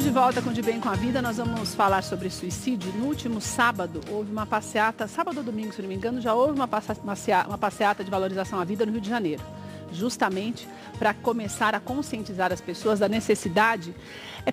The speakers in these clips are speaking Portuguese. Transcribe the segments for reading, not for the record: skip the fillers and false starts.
Estamos de volta com o De Bem com a Vida. Nós vamos falar sobre suicídio. No último sábado, houve uma passeata, sábado ou domingo, se não me engano, já houve uma passeata de valorização à vida no Rio de Janeiro. Justamente para começar a conscientizar as pessoas da necessidade.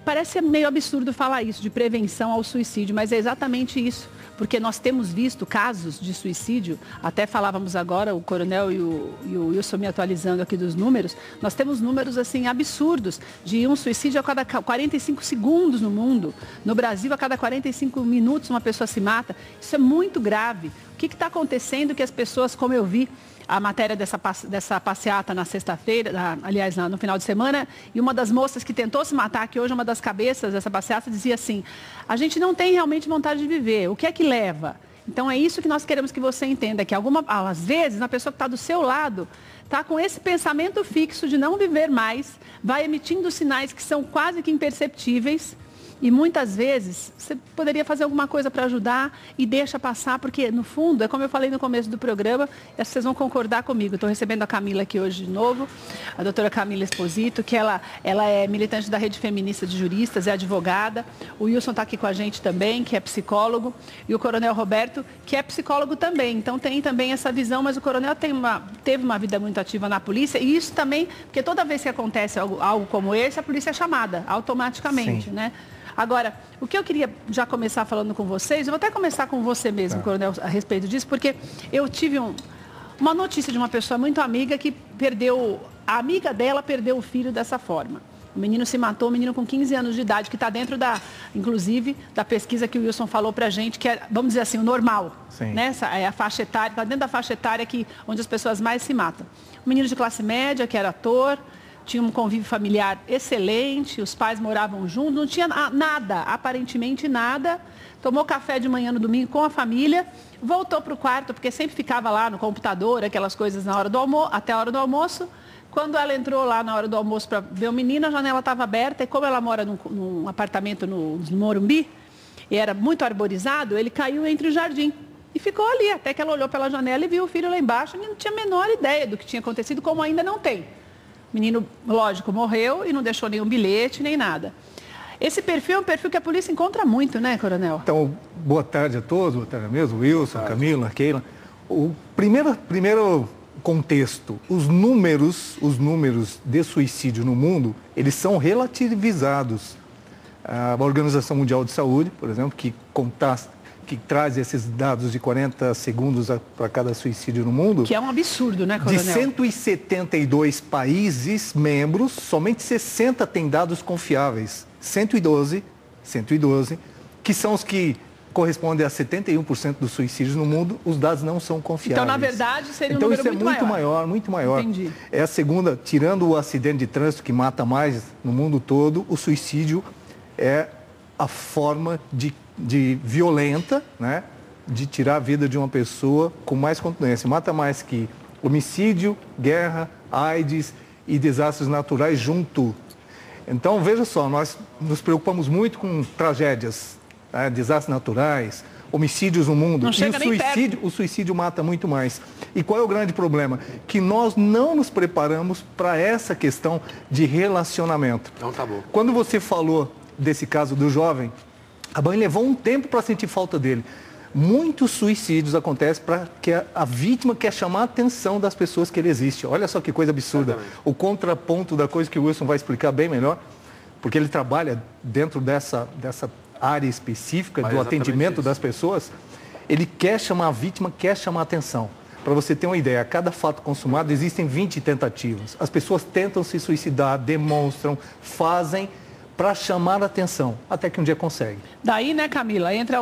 Parece meio absurdo falar isso, de prevenção ao suicídio, mas é exatamente isso. Porque nós temos visto casos de suicídio, até falávamos agora, o Coronel e o Wilson me atualizando aqui dos números, nós temos números assim absurdos, de um suicídio a cada 45 segundos no mundo. No Brasil, a cada 45 minutos uma pessoa se mata. Isso é muito grave. O que está acontecendo que as pessoas, como eu vi, a matéria dessa passeata na sexta-feira, aliás, no final de semana, e uma das moças que tentou se matar, que hoje é uma das cabeças dessa passeata, dizia assim: a gente não tem realmente vontade de viver, o que é que leva? Então é isso que nós queremos que você entenda, que às vezes a pessoa que está do seu lado está com esse pensamento fixo de não viver mais, vai emitindo sinais que são quase que imperceptíveis. E muitas vezes você poderia fazer alguma coisa para ajudar e deixa passar, porque no fundo, é como eu falei no começo do programa, e vocês vão concordar comigo. Estou recebendo a Camila aqui hoje de novo, a doutora Camila Esposito, que ela é militante da Rede Feminista de Juristas, é advogada. O Wilson está aqui com a gente também, que é psicólogo, e o Coronel Roberto, que é psicólogo também. Então tem também essa visão, mas o Coronel teve uma vida muito ativa na polícia, e isso também, porque toda vez que acontece algo como esse, a polícia é chamada automaticamente, Sim. né? Agora, o que eu queria já começar falando com vocês, eu vou até começar com você mesmo, Coronel, a respeito disso, porque eu tive uma notícia de uma pessoa muito amiga que a amiga dela perdeu o filho dessa forma. O menino se matou, um menino com 15 anos de idade, que está dentro inclusive, da pesquisa que o Wilson falou para a gente, que é, vamos dizer assim, o normal. Né? Essa é a faixa etária, está dentro da faixa etária onde as pessoas mais se matam. Um menino de classe média, que era ator, tinha um convívio familiar excelente, os pais moravam juntos, não tinha nada, aparentemente nada. Tomou café de manhã no domingo com a família, voltou para o quarto, porque sempre ficava lá no computador, aquelas coisas até a hora do almoço. Quando ela entrou lá na hora do almoço para ver o menino, a janela estava aberta, e como ela mora num apartamento no Morumbi, e era muito arborizado, ele caiu entre o jardim. E ficou ali, até que ela olhou pela janela e viu o filho lá embaixo, e não tinha a menor ideia do que tinha acontecido, como ainda não tem. O menino, lógico, morreu e não deixou nenhum bilhete, nem nada. Esse perfil é um perfil que a polícia encontra muito, né, Coronel? Então, boa tarde a todos, boa tarde mesmo, Wilson, Camila, Keila. O primeiro contexto, os números de suicídio no mundo, eles são relativizados. A Organização Mundial de Saúde, por exemplo, que traz esses dados de 40 segundos para cada suicídio no mundo. Que é um absurdo, né, Coronel? De 172 países membros, somente 60 têm dados confiáveis. 112, que são os que correspondem a 71% dos suicídios no mundo, os dados não são confiáveis. Então, na verdade, seria um número muito maior. Muito maior. Entendi. É a segunda, tirando o acidente de trânsito que mata mais no mundo todo, o suicídio é a forma de violenta, né, de tirar a vida de uma pessoa com mais contundência. Mata mais que homicídio, guerra, AIDS e desastres naturais junto. Então, veja só, nós nos preocupamos muito com tragédias, né, desastres naturais, homicídios no mundo. Não chega nem perto. O suicídio mata muito mais. E qual é o grande problema? Que nós não nos preparamos para essa questão de relacionamento. Então tá bom. Quando você falou desse caso do jovem, a mãe levou um tempo para sentir falta dele. Muitos suicídios acontecem porque a vítima quer chamar a atenção das pessoas que ele existe. Olha só que coisa absurda. Exatamente. O contraponto da coisa que o Wilson vai explicar bem melhor, porque ele trabalha dentro dessa área específica do atendimento das pessoas. Ele quer chamar a vítima, quer chamar a atenção. Para você ter uma ideia, a cada fato consumado existem 20 tentativas. As pessoas tentam se suicidar, demonstram, fazem para chamar a atenção, até que um dia consegue. Daí, né, Camila, entra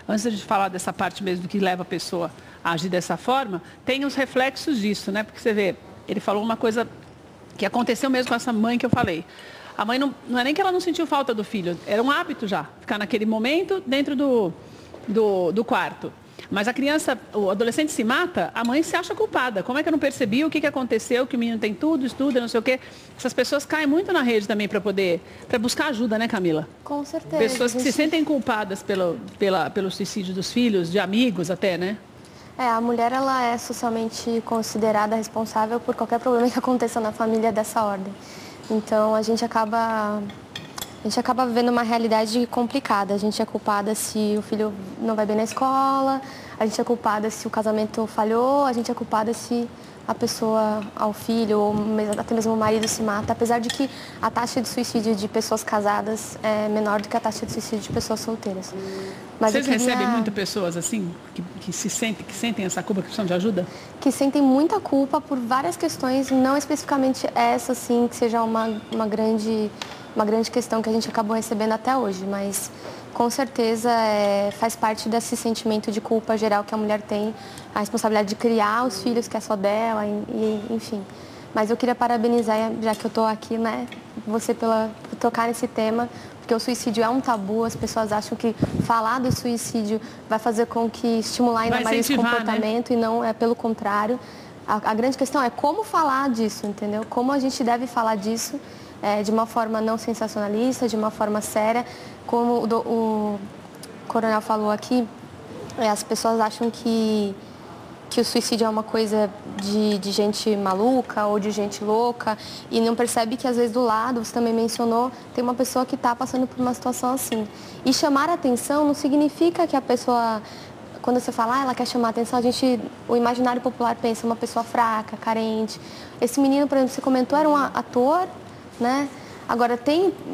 antes de falar dessa parte mesmo que leva a pessoa a agir dessa forma, tem os reflexos disso, né? Porque você vê, ele falou uma coisa que aconteceu mesmo com essa mãe que eu falei. A mãe não é nem que ela não sentiu falta do filho, era um hábito já, ficar naquele momento dentro do quarto. Mas o adolescente se mata, a mãe se acha culpada. Como é que eu não percebi o que aconteceu, que o menino tem tudo, estuda, não sei o quê. Essas pessoas caem muito na rede também para buscar ajuda, né, Camila? Com certeza. Pessoas que se sentem culpadas pelo suicídio dos filhos, de amigos até, né? A mulher ela é socialmente considerada responsável por qualquer problema que aconteça na família dessa ordem. Então a gente acaba vivendo uma realidade complicada. A gente é culpada se o filho não vai bem na escola, a gente é culpada se o casamento falhou, a gente é culpada se a pessoa, ao filho ou até mesmo o marido se mata, apesar de que a taxa de suicídio de pessoas casadas é menor do que a taxa de suicídio de pessoas solteiras. Mas vocês recebem muitas pessoas assim, que sentem essa culpa, que precisam de ajuda? Que sentem muita culpa por várias questões, não especificamente essa, assim, que seja uma grande questão que a gente acabou recebendo até hoje, mas com certeza faz parte desse sentimento de culpa geral que a mulher tem, a responsabilidade de criar os filhos, que é só dela, enfim. Mas eu queria parabenizar, já que eu estou aqui, né, você por tocar nesse tema, porque o suicídio é um tabu, as pessoas acham que falar do suicídio vai fazer com que estimular ainda mais esse comportamento, né? E não é pelo contrário. A grande questão é como falar disso, entendeu? Como a gente deve falar disso de uma forma não sensacionalista, de uma forma séria. Como o coronel falou aqui, as pessoas acham que o suicídio é uma coisa de gente maluca ou de gente louca e não percebe que às vezes do lado, você também mencionou, tem uma pessoa que está passando por uma situação assim. E chamar a atenção não significa que a pessoa, quando você fala, ela quer chamar a atenção, o imaginário popular pensa uma pessoa fraca, carente. Esse menino, por exemplo, você comentou, era um ator, né? Agora,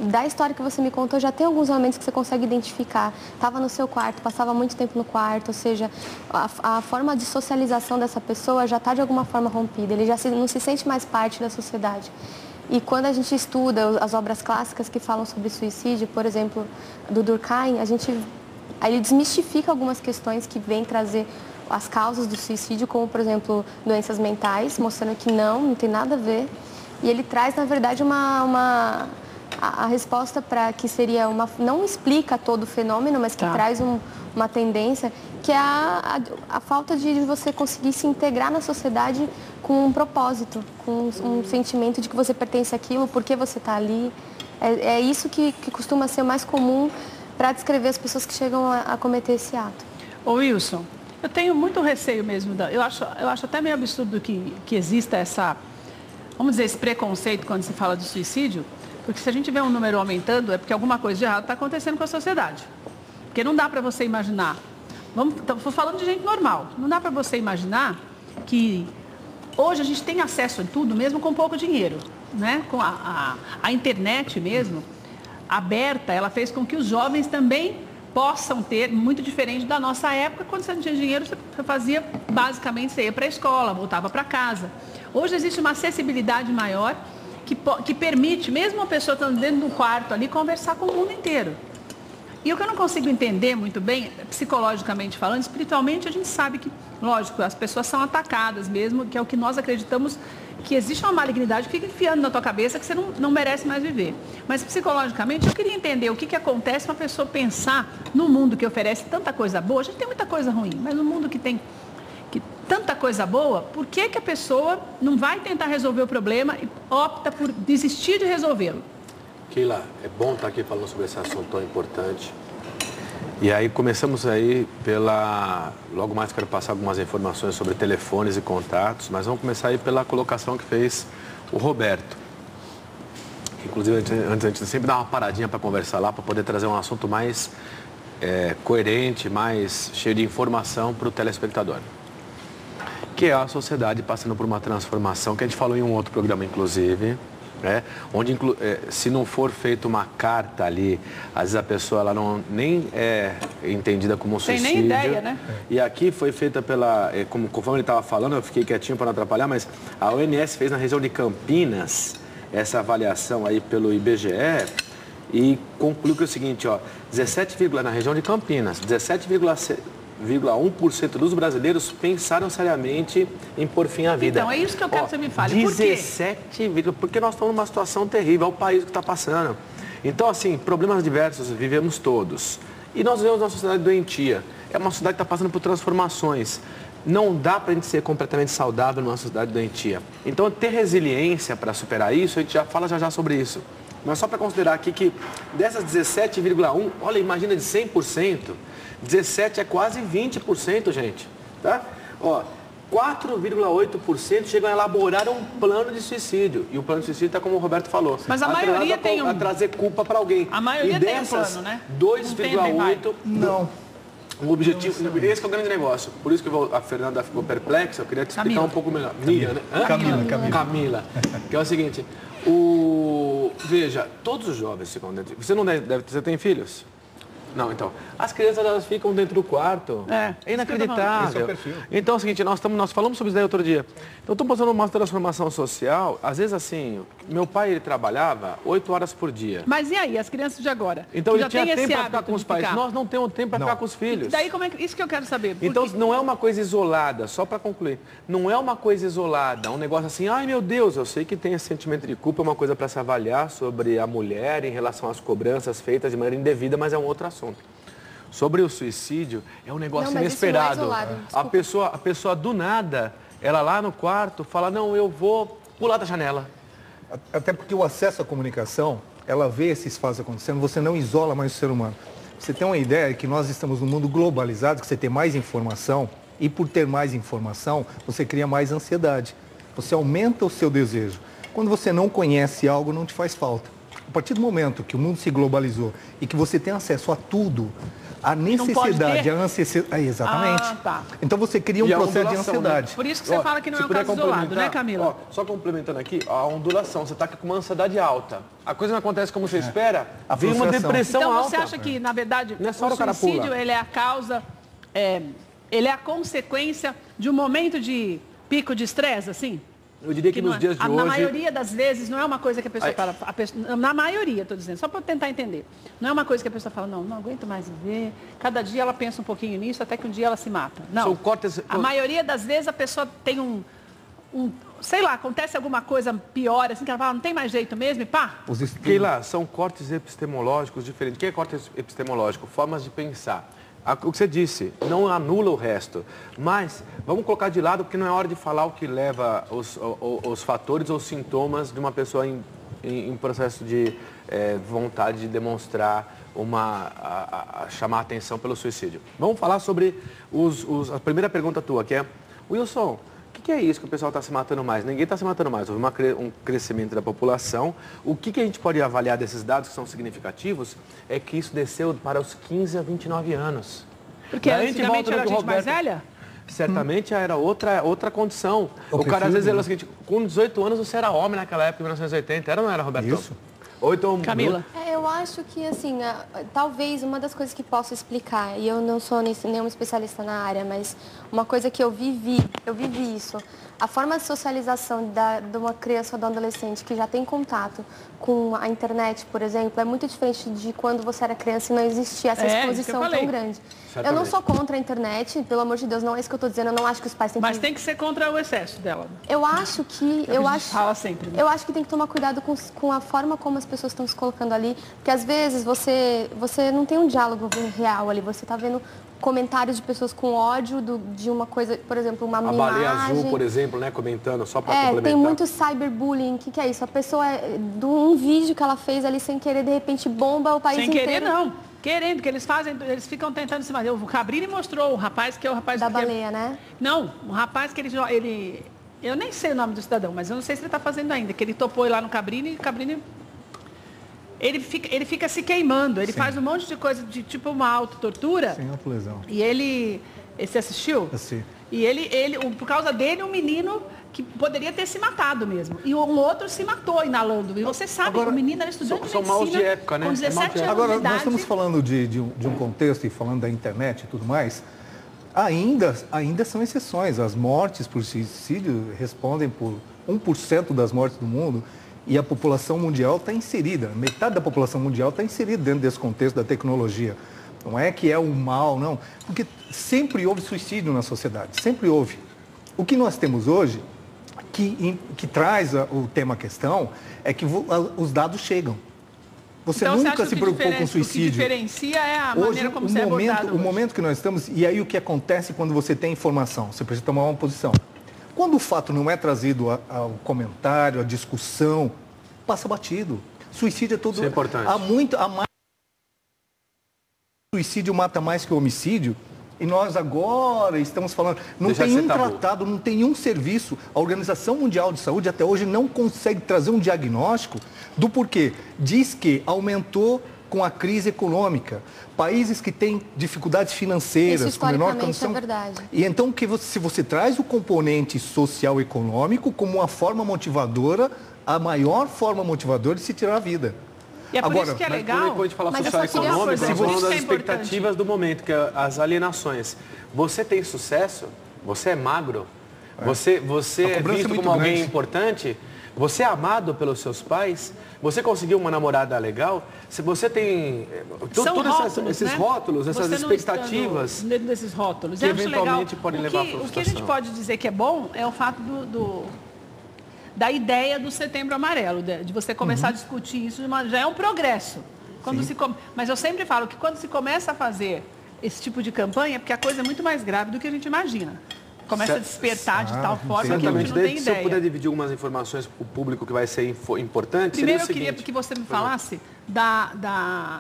da história que você me contou, já tem alguns elementos que você consegue identificar. Estava no seu quarto, passava muito tempo no quarto, ou seja, a forma de socialização dessa pessoa já está de alguma forma rompida, ele já não se sente mais parte da sociedade. E quando a gente estuda as obras clássicas que falam sobre suicídio, por exemplo, do Durkheim, ele desmistifica algumas questões que vêm trazer as causas do suicídio, como, por exemplo, doenças mentais, mostrando que não tem nada a ver. E ele traz, na verdade, a resposta para que seria não explica todo o fenômeno, mas que traz uma tendência, que é a falta de você conseguir se integrar na sociedade com um propósito, com um sentimento de que você pertence àquilo, por que você está ali. É isso que costuma ser o mais comum para descrever as pessoas que chegam a cometer esse ato. Ô Wilson, eu tenho muito receio mesmo, eu acho até meio absurdo que exista vamos dizer, esse preconceito quando se fala de suicídio, porque se a gente vê um número aumentando, é porque alguma coisa de errado está acontecendo com a sociedade. Porque não dá para você imaginar, estou falando de gente normal, não dá para você imaginar que hoje a gente tem acesso a tudo, mesmo com pouco dinheiro, né? Com a internet mesmo, aberta, ela fez com que os jovens também possam ter, muito diferente da nossa época, quando você não tinha dinheiro, você fazia, basicamente, você ia para a escola, voltava para casa. Hoje existe uma acessibilidade maior que permite, mesmo uma pessoa estando dentro do quarto ali, conversar com o mundo inteiro. E o que eu não consigo entender muito bem, psicologicamente falando, espiritualmente, a gente sabe que, lógico, as pessoas são atacadas mesmo, que é o que nós acreditamos, que existe uma malignidade que fica enfiando na tua cabeça que você não merece mais viver. Mas psicologicamente, eu queria entender o que acontece uma pessoa pensar no mundo que oferece tanta coisa boa. A gente tem muita coisa ruim, mas no mundo que tem tanta coisa boa, por que a pessoa não vai tentar resolver o problema e opta por desistir de resolvê-lo? Keila, é bom estar aqui falando sobre esse assunto tão importante. E aí começamos aí logo mais quero passar algumas informações sobre telefones e contatos, mas vamos começar aí pela colocação que fez o Roberto. Inclusive, antes a gente sempre dá uma paradinha para conversar lá, para poder trazer um assunto mais coerente, mais cheio de informação para o telespectador. Que é a sociedade passando por uma transformação, que a gente falou em um outro programa, inclusive, né? Onde se não for feita uma carta ali, às vezes a pessoa ela nem é entendida como um suicídio. Tem nem ideia, né? E aqui foi feita conforme ele estava falando, eu fiquei quietinho para não atrapalhar, mas a OMS fez na região de Campinas essa avaliação aí pelo IBGE e concluiu que é o seguinte, na região de Campinas, 17,1% dos brasileiros pensaram seriamente em pôr fim à vida. Então, é isso que eu quero que você me fale. Por quê? Porque nós estamos numa situação terrível, é o país que está passando. Então, assim, problemas diversos vivemos todos. E nós vivemos uma sociedade doentia. É uma sociedade que está passando por transformações. Não dá para a gente ser completamente saudável numa sociedade doentia. Então, ter resiliência para superar isso, a gente já fala já sobre isso. Mas só para considerar aqui que dessas 17,1%, olha, imagina de 100%, 17% é quase 20%, gente. Tá? 4,8% chegam a elaborar um plano de suicídio. E o plano de suicídio está como o Roberto falou. Mas a maioria tem a trazer culpa para alguém. A maioria tem um plano, né? 2,8%. Não. O objetivo, esse que é o grande negócio. Por isso que a Fernanda ficou perplexa, eu queria te explicar um pouco melhor. Camila, né? Camila. Que é o seguinte, veja, todos os jovens ficam dentro. Você tem filhos? Não, então. As crianças, elas ficam dentro do quarto. É inacreditável. Esse é o perfil. Então é o seguinte, nós falamos sobre isso daí outro dia. Então, estou passando uma transformação social. Às vezes, assim, meu pai, ele trabalhava 8 horas por dia. Mas e aí, as crianças de agora? Então, ele tinha tempo para ficar com os pais. Nós não temos tempo para ficar com os filhos. E daí, isso que eu quero saber. Então, não é uma coisa isolada, só para concluir. Não é uma coisa isolada, um negócio assim, ai meu Deus, eu sei que tem esse sentimento de culpa, é uma coisa para se avaliar sobre a mulher em relação às cobranças feitas de maneira indevida, mas é um outro assunto. Sobre o suicídio, é um negócio inesperado. A pessoa do nada, ela lá no quarto, fala, não, eu vou pular da janela. Até porque o acesso à comunicação, ela vê esses fatos acontecendo, você não isola mais o ser humano. Você tem uma ideia que nós estamos num mundo globalizado, que você tem mais informação, e por ter mais informação, você cria mais ansiedade. Você aumenta o seu desejo. Quando você não conhece algo, não te faz falta. A partir do momento que o mundo se globalizou e que você tem acesso a tudo, a necessidade, a ansiedade... exatamente. Então você cria um processo de ansiedade. Né? Por isso que você fala que não é um caso isolado, né, Camila? Só complementando aqui, a ondulação, você está com uma ansiedade alta. A coisa não acontece como você espera, vem uma depressão alta. Então você acha que, na verdade, o suicídio, ele é a causa, ele é a consequência de um momento de pico de estresse, assim? Eu diria que nos dias de hoje... Na maioria das vezes, não é uma coisa que a pessoa fala... Na maioria, estou dizendo, só para tentar entender. Não é uma coisa que a pessoa fala, não aguento mais viver. Cada dia ela pensa um pouquinho nisso, até que um dia ela se mata. Não. A maioria das vezes a pessoa tem sei lá, acontece alguma coisa pior, assim, que ela fala, não tem mais jeito mesmo, e pá. Keila, são cortes epistemológicos diferentes. O que é corte epistemológico? Formas de pensar. O que você disse, não anula o resto, mas vamos colocar de lado porque não é hora de falar o que leva os fatores ou sintomas de uma pessoa em processo de vontade de demonstrar chamar a atenção pelo suicídio. Vamos falar sobre a primeira pergunta tua, que é, Wilson, o que é isso que o pessoal está se matando mais? Ninguém está se matando mais. Houve um crescimento da população. O que a gente pode avaliar desses dados que são significativos é que isso desceu para os 15 a 29 anos. Porque antigamente era gente mais velha? Certamente era outra condição. O cara, às vezes, era o seguinte, com 18 anos você era homem naquela época, em 1980. Era ou não era, Roberto? Isso. Ou então, Camila? Eu acho que, assim, talvez uma das coisas que posso explicar, e eu não sou nenhuma especialista na área, mas uma coisa que eu vivi isso. A forma de socialização de uma criança ou de um adolescente que já tem contato com a internet, por exemplo, é muito diferente de quando você era criança e não existia essa exposição tão grande. Certamente. Eu não sou contra a internet, pelo amor de Deus, não é isso que eu estou dizendo, eu não acho que os pais têm que... Mas tem que ser contra o excesso dela. Eu acho que... Fala sempre, né? Eu acho que tem que tomar cuidado com a forma como as pessoas estão se colocando ali, porque às vezes você não tem um diálogo real ali, você está vendo comentários de pessoas com ódio de uma coisa, por exemplo, uma imagem. A baleia azul, por exemplo, né, comentando, só para complementar. Tem muito cyberbullying, o que é isso? A pessoa, um vídeo que ela fez ali sem querer, de repente bomba o país inteiro. Sem querer, não. Querendo, porque eles ficam tentando se matar. O Cabrini mostrou o rapaz que é o rapaz... Da baleia, né? Não, o rapaz que ele... Eu nem sei o nome do cidadão, mas eu não sei se ele está fazendo ainda, que ele topou ir lá no Cabrini e o Cabrini... Ele fica se queimando, ele faz um monte de coisa, de tipo uma autotortura. Sem autolesão. E você assistiu? Assisti. E por causa dele, um menino que poderia ter se matado mesmo. E um outro se matou inalando. E você sabe, o menino era estudante de medicina. São maus de época, né? Com 17 anos de Agora, idade. nós estamos falando de um contexto e falando da internet e tudo mais. Ainda são exceções. As mortes por suicídio respondem por 1% das mortes do mundo. E a população mundial está inserida, metade da população mundial está inserida dentro desse contexto da tecnologia. Não é que é o mal, não. Porque sempre houve suicídio na sociedade, sempre houve. O que nós temos hoje, que traz o tema questão, é que os dados chegam. Você então, nunca se preocupou com suicídio. O que diferencia é a maneira como você é abordado. O momento que nós estamos, e aí o que acontece quando você tem informação? Você precisa tomar uma posição. Quando o fato não é trazido ao comentário, à discussão, passa batido. Suicídio é tudo... Isso é importante. Suicídio mata mais que o homicídio, E nós agora estamos falando, não tem um tratado, não tem um serviço. A Organização Mundial de Saúde até hoje não consegue trazer um diagnóstico do porquê. Diz que aumentou com a crise econômica. Países que têm dificuldades financeiras, com menor condição. É verdade. E então, se você traz o componente social e econômico como uma forma motivadora, a maior forma motivadora de se tirar a vida. E é por isso que é legal. Quando a gente fala social e econômico, nós falamos das expectativas do momento, que é as alienações. Você tem sucesso? Você é magro? Você é visto como alguém importante? Você é amado pelos seus pais? Você conseguiu uma namorada legal? Se você tem todos esses rótulos, essas expectativas... Dentro desses rótulos. Que eventualmente podem levar à frustração. O que a gente pode dizer que é bom é o fato da ideia do Setembro Amarelo, de você começar a discutir isso, já é um progresso. Mas eu sempre falo que quando se começa a fazer esse tipo de campanha, é porque a coisa é muito mais grave do que a gente imagina. Começa a despertar de tal forma que a gente não tem ideia. Se eu puder dividir algumas informações para o público que vai ser importante, primeiro eu queria que você me falasse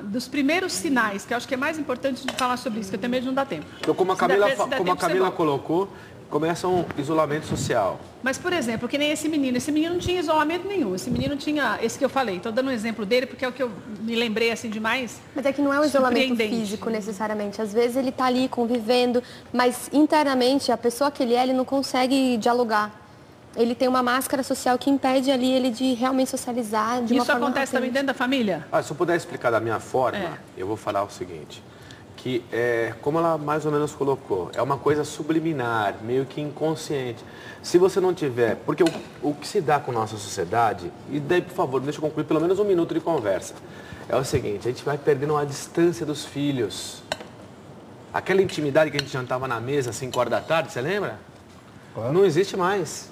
dos primeiros sinais, que eu acho que é mais importante de falar sobre isso, que até mesmo não dá tempo. Então, como a Camila colocou, começa um isolamento social. Mas, por exemplo, que nem esse menino não tinha isolamento nenhum. Esse menino tinha, esse que eu falei, estou dando um exemplo dele, porque é o que eu me lembrei assim demais. Mas é que não é um isolamento físico necessariamente. Às vezes ele está ali convivendo, mas internamente a pessoa que ele não consegue dialogar. Ele tem uma máscara social que impede ali ele de realmente socializar de uma forma... Isso acontece também dentro da família? Se eu puder explicar da minha forma, eu vou falar o seguinte. Que como ela mais ou menos colocou, é uma coisa subliminar, meio que inconsciente. Se você não tiver... Porque o que se dá com a nossa sociedade, e daí, por favor, deixa eu concluir pelo menos um minuto de conversa, é o seguinte, a gente vai perdendo a distância dos filhos. Aquela intimidade que a gente jantava na mesa às 5 horas da tarde, você lembra? Não existe mais.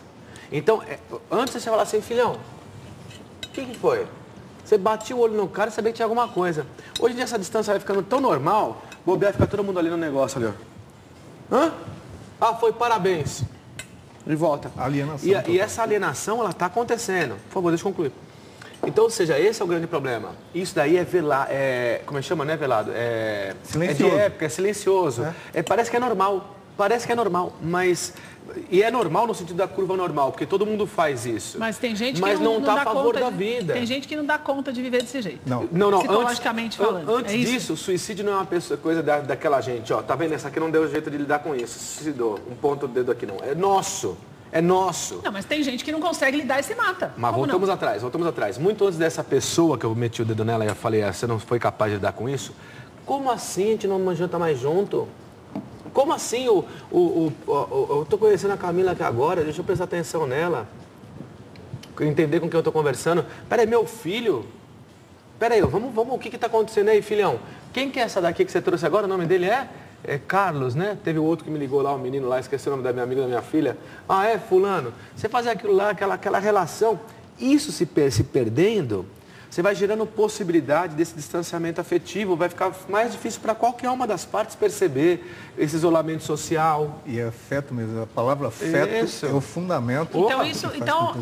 Então, antes você falava assim, filhão, o que foi? Você batia o olho no cara e sabia que tinha alguma coisa. Hoje em dia essa distância vai ficando tão normal, bobear, fica todo mundo ali no negócio ali, ó. Hã? Foi, parabéns. E volta. Alienação. E essa alienação, ela está acontecendo. Por favor, deixa eu concluir. Então, ou seja, esse é o grande problema. Isso daí é velado, como é que chama, não é velado? Silencioso. É de época, é silencioso. Parece que é normal. Parece que é normal, mas... E é normal no sentido da curva normal, porque todo mundo faz isso. Mas tem gente que não está a favor da vida. Tem gente que não dá conta de viver desse jeito. Não. Psicologicamente falando. Antes disso, o suicídio não é uma coisa daquela gente, ó. Tá vendo? Essa aqui não deu jeito de lidar com isso. Suicidou. Um ponto do dedo aqui não. É nosso. É nosso. Não, mas tem gente que não consegue lidar e se mata. Mas voltamos atrás. Muito antes dessa pessoa que eu meti o dedo nela e eu falei, você não foi capaz de lidar com isso? Como assim a gente não janta mais junto? Como assim? Eu estou conhecendo a Camila aqui agora, deixa eu prestar atenção nela. Entender com quem eu estou conversando. Peraí, meu filho? Peraí, vamos, o que está acontecendo aí, filhão? Quem que é essa daqui que você trouxe agora? O nome dele é Carlos, né? Teve o outro que me ligou lá, o menino lá, esqueci o nome da minha amiga, da minha filha. Fulano. Você fazer aquilo lá, aquela relação. Isso se perdendo... Você vai gerando possibilidade desse distanciamento afetivo, vai ficar mais difícil para qualquer uma das partes perceber esse isolamento social. E afeto mesmo, a palavra afeto é o fundamento. Então,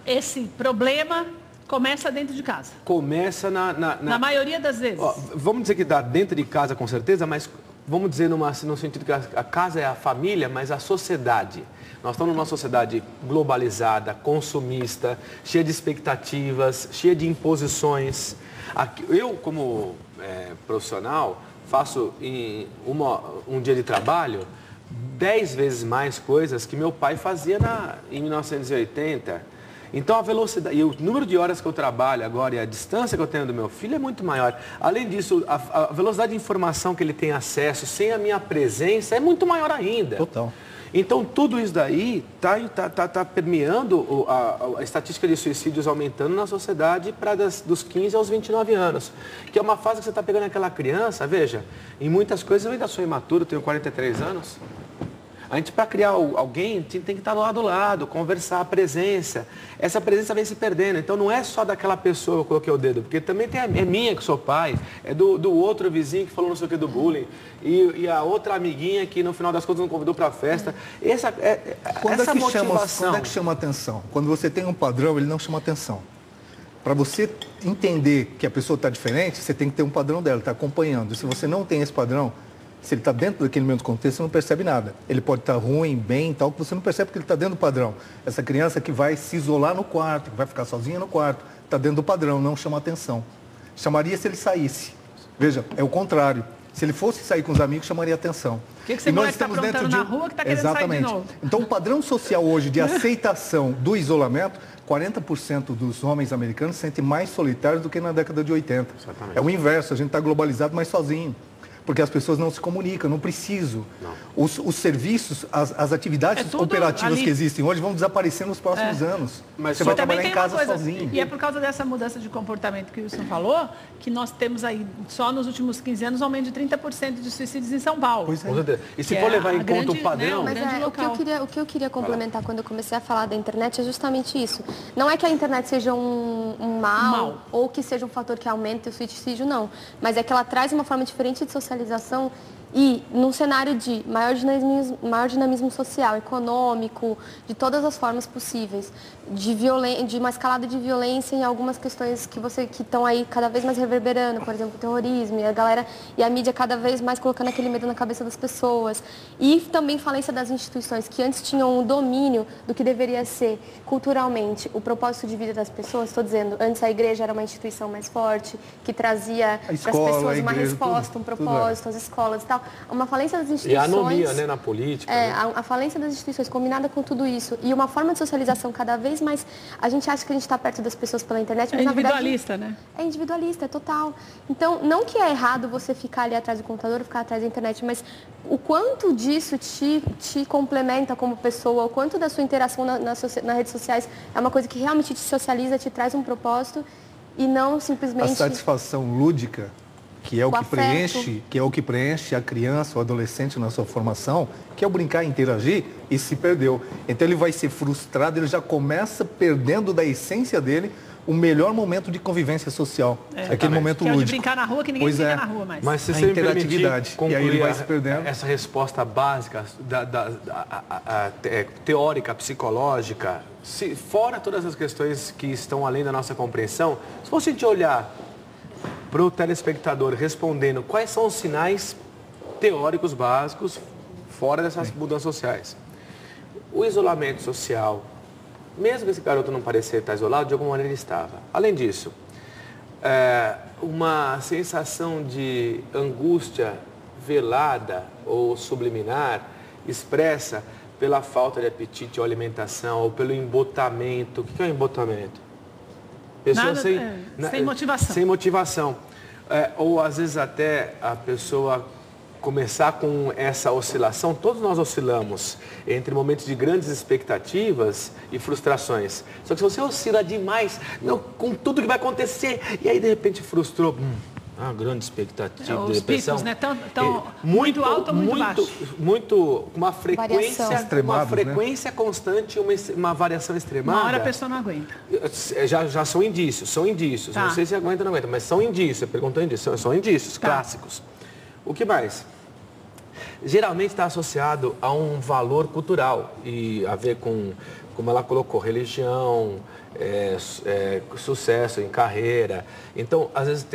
esse problema começa dentro de casa. Começa na maioria das vezes. Vamos dizer que dá dentro de casa com certeza, mas vamos dizer no sentido que a casa é a família, mas a sociedade. Nós estamos numa sociedade globalizada, consumista, cheia de expectativas, cheia de imposições. Eu, como profissional, faço em um dia de trabalho 10 vezes mais coisas que meu pai fazia em 1980. Então, a velocidade e o número de horas que eu trabalho agora e a distância que eu tenho do meu filho é muito maior. Além disso, a velocidade de informação que ele tem acesso sem a minha presença é muito maior ainda. Total. Então, tudo isso daí está permeando a estatística de suicídios aumentando na sociedade dos 15 aos 29 anos. Que é uma fase que você está pegando aquela criança, veja, em muitas coisas eu ainda sou imaturo, tenho 43 anos. A gente, para criar alguém, tem que estar do lado, conversar, a presença. Essa presença vem se perdendo. Então, não é só daquela pessoa que eu coloquei o dedo, porque também é minha que sou pai, é do outro vizinho que falou não sei o que do bullying, e a outra amiguinha que, no final das contas, não convidou para a festa. Quando é que chama atenção? Quando você tem um padrão, ele não chama atenção. Para você entender que a pessoa está diferente, você tem que ter um padrão dela, está acompanhando. Se você não tem esse padrão, Se ele está dentro daquele mesmo contexto, você não percebe nada. Ele pode estar ruim, bem, tal, que você não percebe porque ele está dentro do padrão. Essa criança que vai se isolar no quarto, que vai ficar sozinha no quarto, está dentro do padrão, não chama atenção. Chamaria se ele saísse. Veja, é o contrário. Se ele fosse sair com os amigos, chamaria atenção. O que você moleque está aprontando na rua que está querendo sair de novo? Então, o padrão social hoje de aceitação do isolamento, 40% dos homens americanos se sentem mais solitários do que na década de 80. Exatamente. É o inverso, a gente está globalizado, mas sozinho. Porque as pessoas não se comunicam, não preciso. Não. Os serviços, as atividades operativas ali que existem hoje vão desaparecer nos próximos anos. Mas você vai trabalhar em casa sozinho. E é por causa dessa mudança de comportamento que o Wilson falou, que nós temos aí, só nos últimos 15 anos, um aumento de 30% de suicídios em São Paulo. Pois é. E se for levar em conta o padrão... Mas o que eu queria complementar quando eu comecei a falar da internet é justamente isso. Não é que a internet seja um mal, ou que seja um fator que aumente o suicídio, não. Mas é que ela traz uma forma diferente de socialização e num cenário de maior dinamismo social, econômico, de todas as formas possíveis, de uma escalada de violência em algumas questões que estão aí cada vez mais reverberando, por exemplo, o terrorismo, e a mídia cada vez mais colocando aquele medo na cabeça das pessoas. E também falência das instituições, que antes tinham um domínio do que deveria ser culturalmente o propósito de vida das pessoas. Estou dizendo, antes a igreja era uma instituição mais forte, que trazia para as pessoas uma resposta, um propósito, as escolas e tal. Uma falência das instituições... E a anomia, né, na política. A falência das instituições combinada com tudo isso. E uma forma de socialização cada vez mais... A gente acha que a gente está perto das pessoas pela internet, mas na verdade... É individualista, né? É individualista, é total. Então, não que é errado você ficar ali atrás do computador ou ficar atrás da internet, mas o quanto disso te complementa como pessoa, o quanto da sua interação nas redes sociais é uma coisa que realmente te socializa, te traz um propósito e não simplesmente... A satisfação lúdica... que é o que preenche a criança, o adolescente na sua formação, que é o brincar e interagir, e se perdeu. Então ele vai ser frustrado, ele já começa perdendo da essência dele o melhor momento de convivência social. Aquele momento lúdico. Que é o de brincar na rua, que ninguém brinca na rua mais. Mas se você me permitir concluir, e aí ele vai se perdendo. Essa resposta básica, teórica, psicológica, fora todas as questões que estão além da nossa compreensão, se você te olhar para o telespectador respondendo quais são os sinais teóricos básicos fora dessas mudanças sociais. O isolamento social, mesmo que esse garoto não parecer estar isolado, de alguma maneira ele estava. Além disso, uma sensação de angústia velada ou subliminar expressa pela falta de apetite ou alimentação ou pelo embotamento. O que é o embotamento? Pessoa sem motivação. Sem motivação. Ou às vezes até a pessoa começar com essa oscilação. Todos nós oscilamos entre momentos de grandes expectativas e frustrações. Só que se você oscila demais, com tudo que vai acontecer, e aí de repente frustrou... Uma grande expectativa de depressão. Os picos, né? Muito alto ou muito baixo? Uma frequência constante, uma variação extremada. Uma hora a pessoa não aguenta. Já são indícios. Tá. Não sei se aguenta ou não aguenta, mas são indícios. Você perguntou indícios, são indícios clássicos. O que mais? Geralmente está associado a um valor cultural e a ver com, como ela colocou, religião, sucesso em carreira. Então, às vezes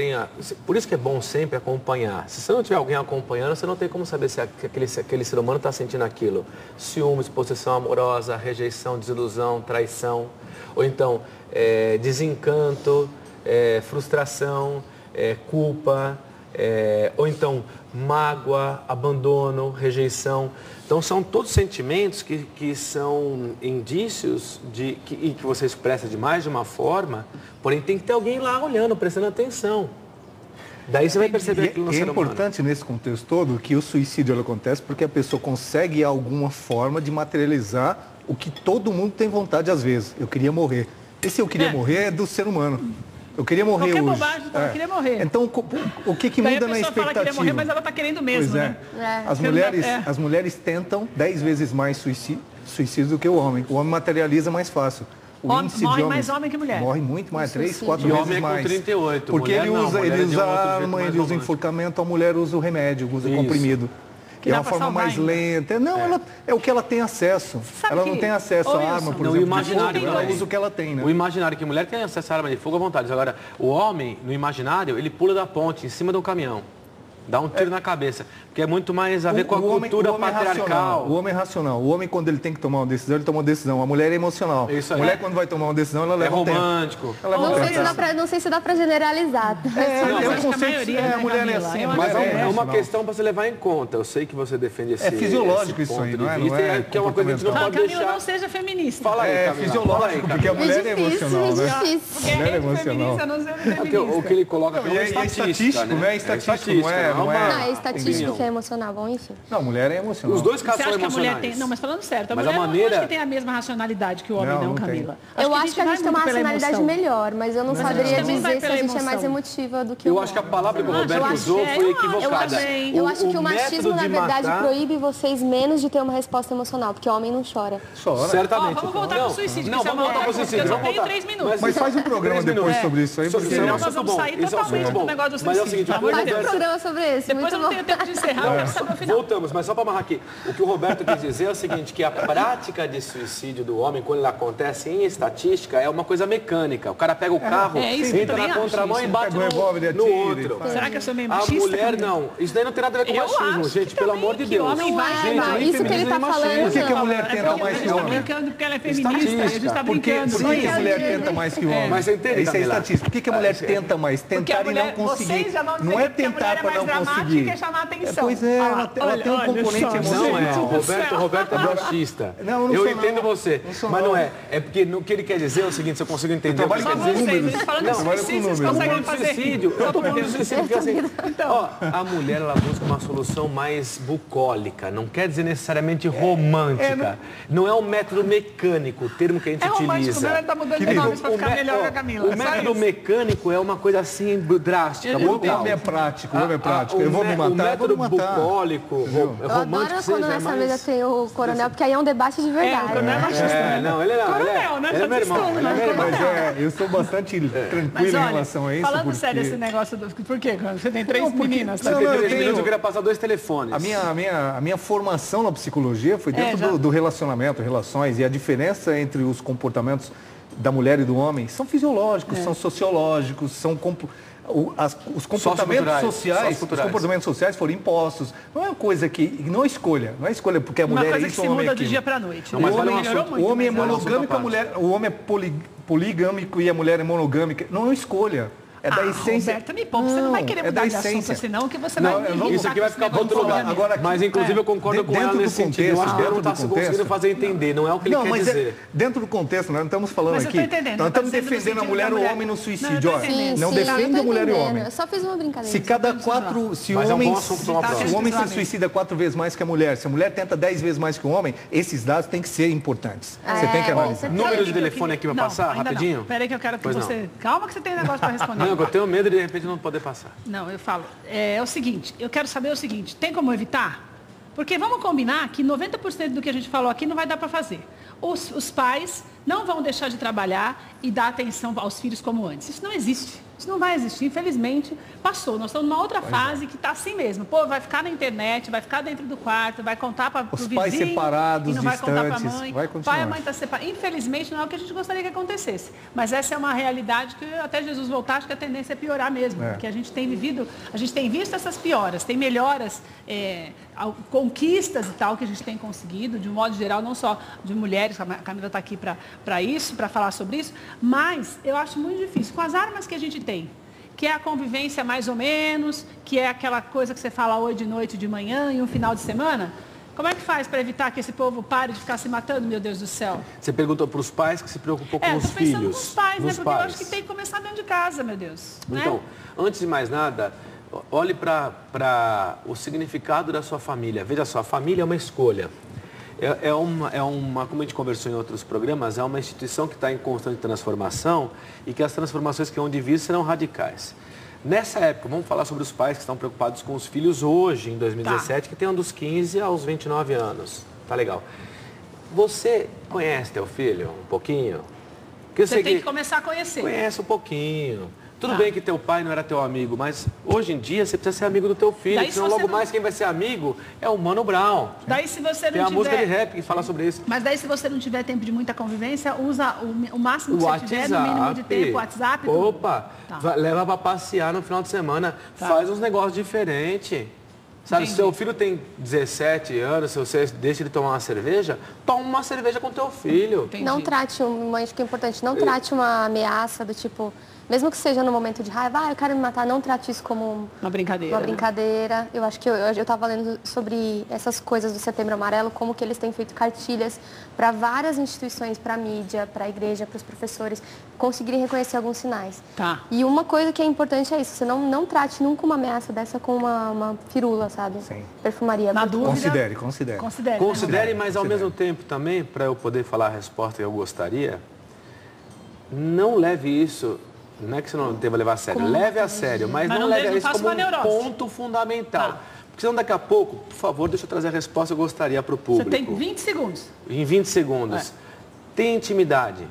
por isso que é bom sempre acompanhar. Se você não tiver alguém acompanhando, você não tem como saber se aquele ser humano está sentindo aquilo. Ciúmes, possessão amorosa, rejeição, desilusão, traição. Ou então, desencanto, frustração, culpa, ou então mágoa, abandono, rejeição. Então, são todos sentimentos que são indícios e que você expressa de mais de uma forma, porém tem que ter alguém lá olhando, prestando atenção. Daí você vai perceber aquilo no ser humano. É importante nesse contexto todo que o suicídio acontece porque a pessoa consegue alguma forma de materializar o que todo mundo tem vontade às vezes. Eu queria morrer. Esse eu queria morrer é do ser humano. Eu queria morrer hoje. Bobagem, então, eu queria morrer. Então, o que muda na expectativa? A pessoa fala que queria morrer, mas ela está querendo mesmo, né? As mulheres tentam 10 vezes mais suicídio do que o homem. O homem materializa mais fácil. Morre mais homem que mulher. Morre muito mais, 3, 4 vezes mais. E homem é com 38. Porque ele usa arma, ele usa enforcamento, a mulher usa o remédio, usa o comprimido. Que é uma forma mais lenta. Não, ela é o que ela tem acesso. Ela não tem acesso à arma, por exemplo. Imaginário, ela usa o que ela tem, né? O imaginário que a mulher tem acesso à arma de fogo à vontade. Agora, o homem, no imaginário, ele pula da ponte, em cima do caminhão. Dá um tiro na cabeça. Porque porque é muito mais a ver com a cultura patriarcal. O homem é racional. O homem, quando ele tem que tomar uma decisão, ele toma uma decisão. A mulher é emocional. Isso aí. A mulher, quando vai tomar uma decisão, ela leva romântico. Ela leva Não sei se dá pra generalizar. A mulher é assim. Mas é uma questão para você levar em conta. Eu sei que você defende esse fisiológico isso aí, não é? Que é uma coisa que a gente não pode deixar. Camila não seja feminista. Fala aí, É fisiológico, porque a mulher é emocional, né? Difícil. A mulher é emocional. O que ele coloca como estatística, não é estatístico, não é? Não, é estatístico que é emocional, bom, enfim. Não, a mulher é emocional. Os dois casos Você são acha que a mulher emocionais. tem... Não, mas falando certo, a Mas mulher a maneira... não acho que tem a mesma racionalidade que o homem, não, Camila. Eu acho que a gente tem uma racionalidade melhor, mas eu não saberia dizer se a gente é mais emotiva do que o homem. Eu acho que a palavra que o Roberto usou foi equivocada. Eu acho que o machismo, na verdade, proíbe vocês menos de ter uma resposta emocional, porque o homem não chora. Chora. Certamente. Vamos voltar pro suicídio. Não, vamos voltar pro suicídio. Eu só tenho 3 minutos. Mas faz um programa depois sobre isso aí. Senão nós vamos sair totalmente do negócio do suicídio. Mas é o seguinte, Faz um programa sobre isso. Depois eu não tenho tempo de encerrar, eu quero saber o final. Voltamos, mas só para amarrar aqui. O que o Roberto quis dizer é o seguinte, que a prática de suicídio do homem, quando ele acontece em estatística, é uma coisa mecânica. O cara pega o carro, entra na contramão e bate no outro. Será que eu sou meio machista? A mulher não. Isso daí não tem nada a ver com machismo, gente, pelo amor de Deus. Isso que ele tá falando. Por que a mulher tenta mais que o homem? Porque ela é feminista, a gente tá Por que brincando. a mulher tenta mais que o homem? Mas você entende, Isso é estatística. Por que a mulher tenta mais? Tentar e não conseguir. Não é tentar para não conseguir. Chamar atenção. Pois é, ela tem um componente emocional. Não, Roberto é machista. Eu entendo você, mas não é. É porque o que ele quer dizer é o seguinte, se eu consigo entender o que ele quer dizer. Falando de suicídio, vocês conseguem fazer. Suicídio, eu estou falando de suicídio, porque assim, ó, a mulher ela busca uma solução mais bucólica, não quer dizer necessariamente romântica. Não é um método mecânico, o termo que a gente utiliza. Romântico, tá mudando de nomes para ficar melhor com a Camila. O método mecânico é uma coisa assim drástica. O homem é prático, o homem é prático. Eu vou me matar, o método bucólico, Eu adoro quando nessa mesa tem o coronel, porque aí é um debate de verdade. Não, ele não. Coronel, né? Ele é meu irmão. Mas eu sou bastante tranquilo em relação a isso. Falando sério esse negócio do... Por quê? Você tem 3 meninas. Você tem 3 minutos, eu queria passar 2 telefones. A minha formação na psicologia foi dentro do relacionamento, relações, e a diferença entre os comportamentos da mulher e do homem são fisiológicos, são sociológicos, são os comportamentos sociais foram impostos. Não é uma coisa que não é escolha, porque a mulher é isso, o homem é aquilo. Do dia para noite. O homem é monogâmico, o homem é poligâmico e a mulher é monogâmica. Não é uma escolha. É da essência. Roberto, me poupa, você não vai querer mudar de assunto, senão que você vai me isso aqui vai ficar para outro lugar. Agora, mas, inclusive, eu concordo com ela nesse sentido. Eu acho que ela não está conseguindo fazer entender, não é o que ele quer dizer. Dentro do contexto, nós não estamos falando aqui. Nós estamos defendendo a mulher ou o homem no suicídio. Não defende a mulher e o homem. Eu só fiz uma brincadeira. Se o homem se suicida 4 vezes mais que a mulher, se a mulher tenta 10 vezes mais que o homem, esses dados têm que ser importantes. Você tem que analisar. Número de telefone aqui para passar, rapidinho? Peraí que eu quero que você... Calma que você tem negócio para responder. Eu tenho medo de repente não poder passar. Não, eu falo. É o seguinte, eu quero saber o seguinte, tem como evitar? Porque vamos combinar que 90% do que a gente falou aqui não vai dar para fazer. Os pais não vão deixar de trabalhar e dar atenção aos filhos como antes. Isso não existe. Isso não vai existir. Infelizmente, passou. Nós estamos numa outra fase que está assim mesmo. Pô, vai ficar na internet, vai ficar dentro do quarto, vai contar para o vizinho. Os pais separados, e não vai contar para a mãe. Vai continuar. Pai e mãe está separado. Infelizmente, não é o que a gente gostaria que acontecesse. Mas essa é uma realidade que até Jesus voltar, acho que a tendência é piorar mesmo. Porque a gente tem visto essas pioras, tem melhoras, conquistas e tal que a gente tem conseguido, de um modo geral, não só de mulheres, a Camila está aqui para isso, para falar sobre isso, mas eu acho muito difícil. Com as armas que a gente tem, que é a convivência mais ou menos, que é aquela coisa que você fala hoje de noite, de manhã e um final de semana, como é que faz para evitar que esse povo pare de ficar se matando, meu Deus do céu? Você perguntou para os pais que se preocupam com os filhos. Estou pensando nos pais, né? Porque eu acho que tem que começar dentro de casa, meu Deus. Então, antes de mais nada, olhe para o significado da sua família. Veja só, a família é uma escolha. Como a gente conversou em outros programas, é uma instituição que está em constante transformação e que as transformações que vão de vir serão radicais. Nessa época, vamos falar sobre os pais que estão preocupados com os filhos hoje, em 2017, que tem dos 15 aos 29 anos. Tá legal. Você conhece teu filho um pouquinho? Você tem que começar a conhecer. Conhece um pouquinho. Tudo bem que teu pai não era teu amigo, mas hoje em dia você precisa ser amigo do teu filho, senão logo mais quem vai ser amigo é o Mano Brown. Daí se você não tem uma música de rap que fala sobre isso. Mas daí se você não tiver tempo de muita convivência, usa o máximo que você tiver, no mínimo de tempo, o WhatsApp. Opa, leva para passear no final de semana, faz uns negócios diferentes. Sabe, se seu filho tem 17 anos, se você deixa ele tomar uma cerveja, toma uma cerveja com teu filho. Entendi. Não trate, acho que é importante, não trate uma ameaça do tipo, mesmo que seja no momento de raiva, eu quero me matar, não trate isso como uma brincadeira. Uma brincadeira. Eu acho que eu estava lendo sobre essas coisas do Setembro Amarelo, como que eles têm feito cartilhas para várias instituições, para a mídia, para a igreja, para os professores, conseguirem reconhecer alguns sinais. Tá. E uma coisa que é importante é isso, você não trate nunca uma ameaça dessa com uma firula, sabe? Sim. Perfumaria. Na dúvida, Considere, mas ao mesmo tempo também, para eu poder falar a resposta que eu gostaria, não leve isso... Não é que você não deva levar a sério, leve a sério, mas não leve isso como um ponto fundamental. Porque senão daqui a pouco, por favor, deixa eu trazer a resposta que eu gostaria para o público. Você tem 20 segundos. Em 20 segundos. Tem intimidade.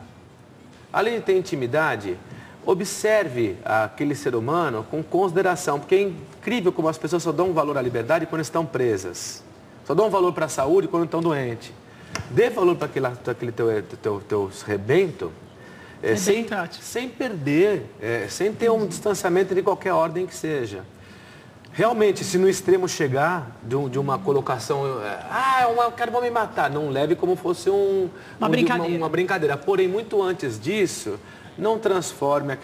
Além de ter intimidade, observe aquele ser humano com consideração, porque é incrível como as pessoas só dão valor à liberdade quando estão presas. Só dão valor para a saúde quando estão doentes. Dê valor para aquele teu rebento. Sem perder, sem ter um distanciamento de qualquer ordem que seja. Realmente, se no extremo chegar de uma colocação, eu quero vou me matar, não leve como fosse uma brincadeira. Porém, muito antes disso, não transforme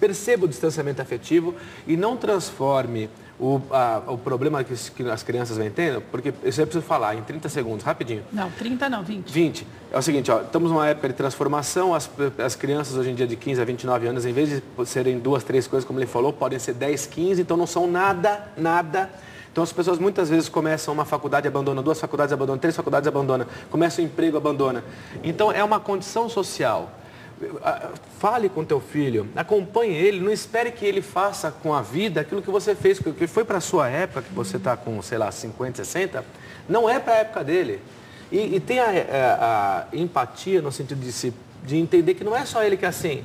perceba o distanciamento afetivo e não transforme o problema que as crianças vêm tendo, porque isso eu preciso falar em 30 segundos, rapidinho. Não, 30 não, 20. 20. É o seguinte, estamos numa época de transformação, as crianças hoje em dia de 15 a 29 anos, em vez de serem 2, 3 coisas, como ele falou, podem ser 10, 15, então não são nada. Então as pessoas muitas vezes começam uma faculdade, abandonam 2 faculdades, abandonam 3 faculdades, abandonam, começam um emprego, abandonam. Então é uma condição social. Fale com teu filho, acompanhe ele, não espere que ele faça com a vida aquilo que você fez, que foi para a sua época, que você está com, sei lá, 50, 60, não é para a época dele. E tem a empatia no sentido de entender que não é só ele que é assim.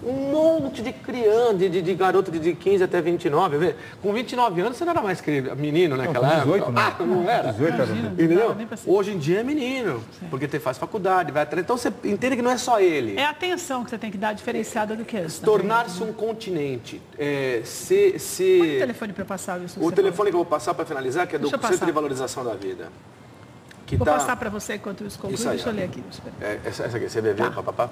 Um monte de criança, de garoto de 15 até 29. Com 29 anos você não era mais menino naquela época. 18, né? Não era. 18 era. Entendeu? Hoje em dia é menino, porque faz faculdade, vai atrás. Então você entende que não é só ele. É a atenção que você tem que dar diferenciada do que é. Tornar-se um continente. Põe o telefone para passar isso. O telefone que eu vou passar para finalizar, que é do Centro de Valorização da Vida. Vou passar para você enquanto isso conclui. Deixa eu ler aqui. Essa aqui, CVV, papapá.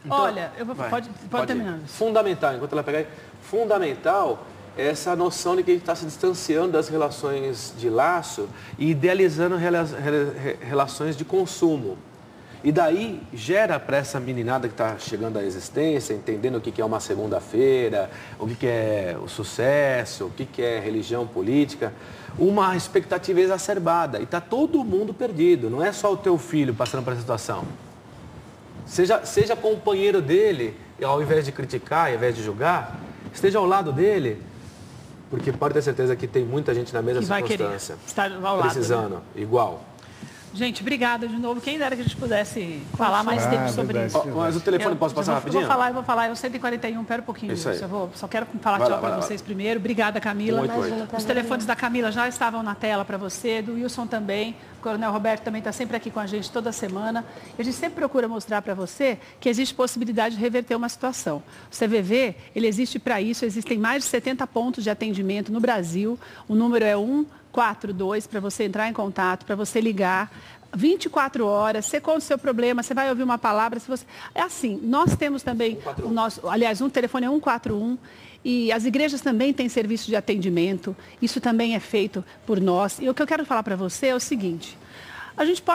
Então, olha, pode terminar. Fundamental, enquanto ela pegar aí, fundamental é essa noção de que a gente está se distanciando das relações de laço e idealizando relações de consumo. E daí gera para essa meninada que está chegando à existência, entendendo o que é uma segunda-feira, o que é o sucesso, o que é religião política, uma expectativa exacerbada. E está todo mundo perdido, não é só o teu filho passando por essa situação. Seja companheiro dele, ao invés de criticar, ao invés de julgar, esteja ao lado dele, porque pode ter certeza que tem muita gente na mesma circunstância, estar ao lado, precisando, né? Igual. Gente, obrigada de novo. Quem dera que a gente pudesse falar mais tempo sobre isso. Mas o telefone posso passar rapidinho? Eu vou falar. É o 141, pera um pouquinho. Isso aí. Só quero falar tchau para vocês primeiro. Obrigada, Camila. Os telefones da Camila já estavam na tela para você, do Wilson também. O Coronel Roberto também está sempre aqui com a gente toda semana. E a gente sempre procura mostrar para você que existe possibilidade de reverter uma situação. O CVV, ele existe para isso. Existem mais de 70 pontos de atendimento no Brasil. O número é 142 para você entrar em contato, para você ligar. 24 horas, você conta o seu problema, você vai ouvir uma palavra. É assim, nós temos também o nosso, o telefone é 141 e as igrejas também têm serviço de atendimento, isso também é feito por nós. E o que eu quero falar para você é o seguinte,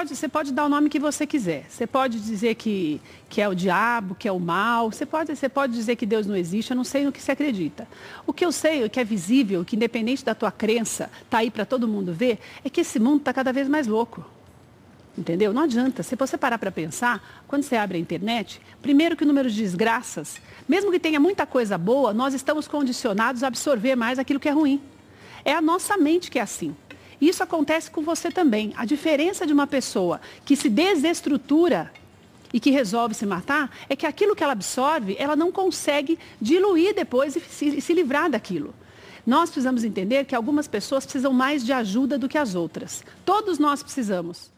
você pode dar o nome que você quiser, você pode dizer que é o diabo, que é o mal, você pode dizer que Deus não existe, eu não sei no que você acredita. O que eu sei, o que é visível, que independente da tua crença, está aí para todo mundo ver, é que esse mundo está cada vez mais louco. Entendeu? Não adianta. Se você parar para pensar, quando você abre a internet, primeiro que o número de desgraças, mesmo que tenha muita coisa boa, nós estamos condicionados a absorver mais aquilo que é ruim. É a nossa mente que é assim. Isso acontece com você também. A diferença de uma pessoa que se desestrutura e que resolve se matar é que aquilo que ela absorve, ela não consegue diluir depois e se livrar daquilo. Nós precisamos entender que algumas pessoas precisam mais de ajuda do que as outras. Todos nós precisamos.